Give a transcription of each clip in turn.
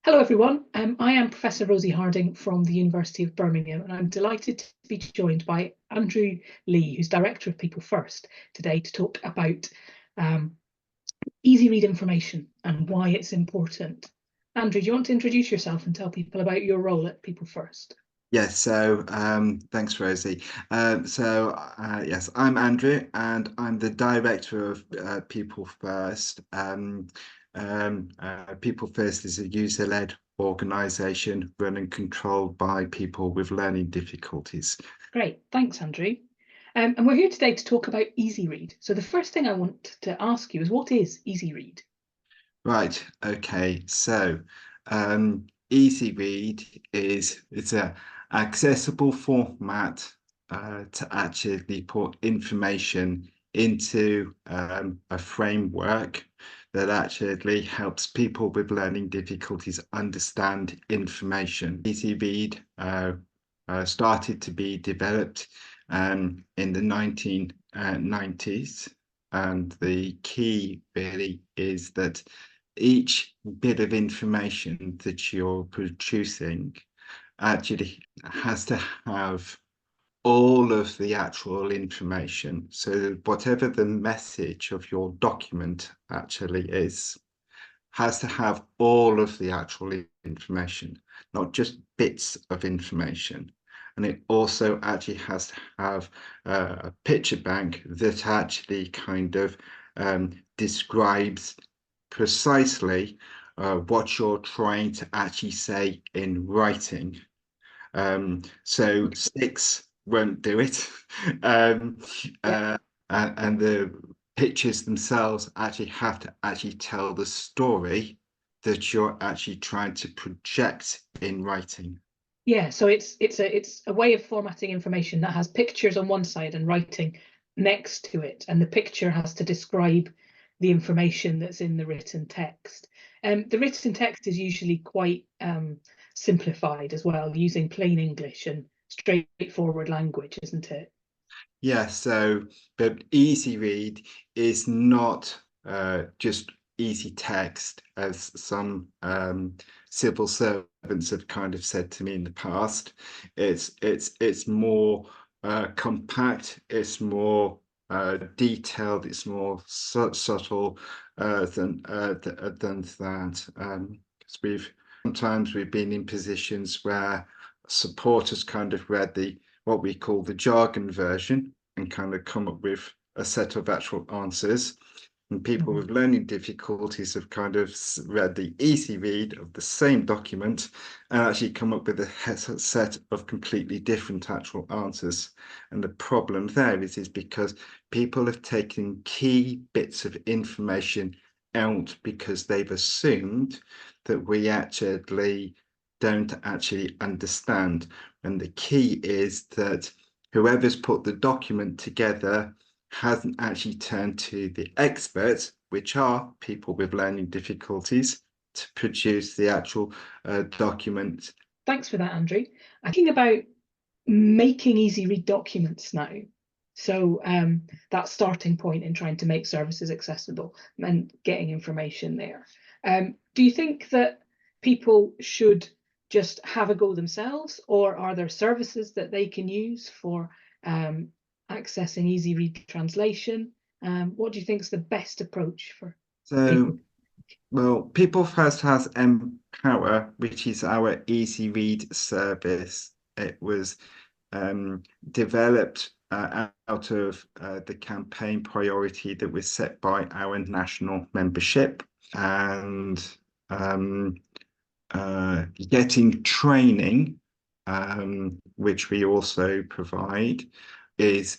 Hello everyone, I am Professor Rosie Harding from the University of Birmingham, and I'm delighted to be joined by Andrew Lee, who's Director of People First, today to talk about easy read information and why it's important. Andrew, do you want to introduce yourself and tell people about your role at People First? Yes, so thanks, Rosie. Yes, I'm Andrew, and I'm the director of People First. People First is a user-led organisation run and controlled by people with learning difficulties. Great, thanks, Andrew. And we're here today to talk about Easy Read. So the first thing I want to ask you is, what is Easy Read? Right, okay, so Easy Read it's a accessible format to actually put information into a framework that actually helps people with learning difficulties understand information. Easy Read started to be developed in the 1990s, and the key really is that each bit of information that you're producing actually has to have all of the actual information. So whatever the message of your document actually is, has to have all of the actual information, not just bits of information. And it also actually has to have a picture bank that actually kind of describes precisely what you're trying to actually say in writing. So sticks won't do it. And the pictures themselves actually have to actually tell the story that you're actually trying to project in writing. Yeah, so it's a way of formatting information that has pictures on one side and writing next to it, and the picture has to describe the information that's in the written text. The written text is usually quite simplified as well, using plain English and straightforward language, isn't it? Yeah, so but easy read is not just easy text, as some civil servants have kind of said to me in the past. It's more compact, it's more detailed, it's more subtle than that. Because sometimes we've been in positions where support has kind of read the what we call the jargon version and kind of come up with a set of actual answers. And people with learning difficulties have kind of read the easy read of the same document and actually come up with a set of completely different actual answers. And the problem there is because people have taken key bits of information out because they've assumed that we actually don't actually understand. And the key is that whoever's put the document together hasn't actually turned to the experts, which are people with learning difficulties, to produce the actual document. Thanks for that, Andrew. I'm thinking about making easy read documents now. So that starting point in trying to make services accessible and getting information there. Do you think that people should just have a go themselves, or are there services that they can use for accessing easy read translation? What do you think is the best approach for people? So, well, People First has Empower, which is our easy read service. It was developed out of the campaign priority that was set by our national membership, and getting training, which we also provide, is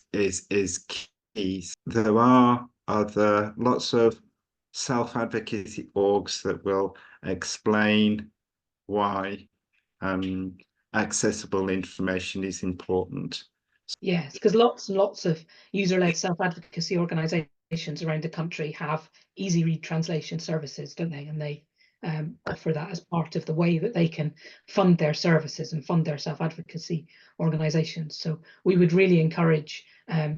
key. There are lots of self-advocacy orgs that will explain why accessible information is important. Yes, because lots and lots of user-led self-advocacy organizations around the country have easy read translation services, don't they? And they offer that as part of the way that they can fund their services and fund their self-advocacy organizations. So we would really encourage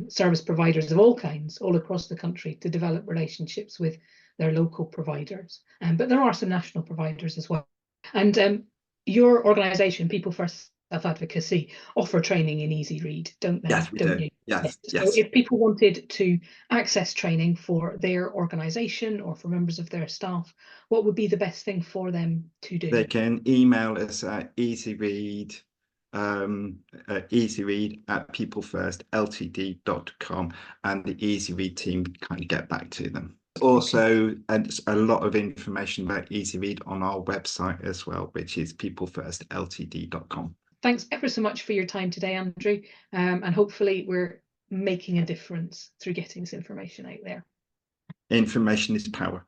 service providers of all kinds all across the country to develop relationships with their local providers. But there are some national providers as well. And your organisation, People First Self-Advocacy, offer training in Easy Read, don't they? Yes, we Don't do. you? Yes, So yes. if people wanted to access training for their organisation or for members of their staff, what would be the best thing for them to do? They can email us at easyread easyread@peoplefirstltd.com, and the EasyRead team kind of get back to them. Also, and a lot of information about EasyRead on our website as well, which is peoplefirstltd.com. Thanks ever so much for your time today, Andrew, and hopefully we're making a difference through getting this information out there. Information is power.